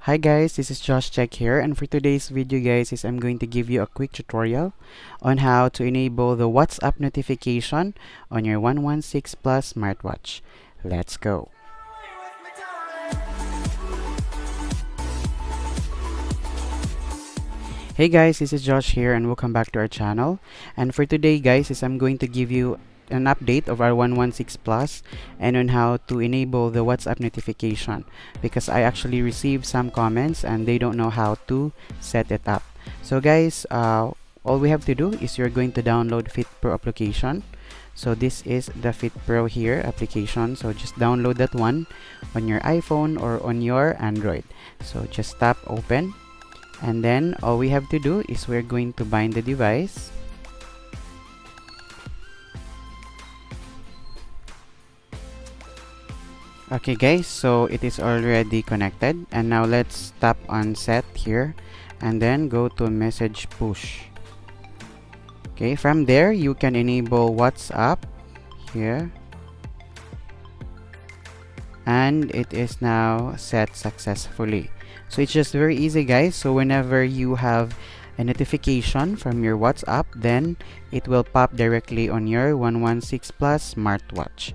Hi guys, this is Josh Check here, and for today's video guys I'm going to give you a quick tutorial on how to enable the WhatsApp notification on your 116 Plus smartwatch. Let's go. Hey guys, this is Josh here and welcome back to our channel. And for today guys I'm going to give you an update of our 116 Plus and on how to enable the WhatsApp notification, because I actually received some comments and they don't know how to set it up. So guys, all we have to do is you're going to download Fit Pro application. So this is the Fit Pro here application, so just download that one on your iPhone or on your Android. So just tap open, and then all we have to do is we're going to bind the device. Okay guys, so it is already connected, and now let's tap on set here and then go to message push. Okay, from there you can enable WhatsApp here, and it is now set successfully. So it's just very easy guys. So whenever you have a notification from your WhatsApp, then it will pop directly on your 116 Plus smartwatch.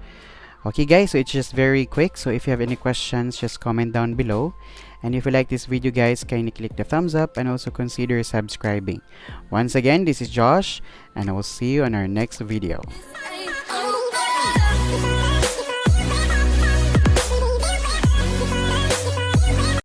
Okay guys, so it's just very quick. So if you have any questions, just comment down below. And if you like this video guys, kindly click the thumbs up and also consider subscribing. Once again, this is Josh, and I will see you on our next video.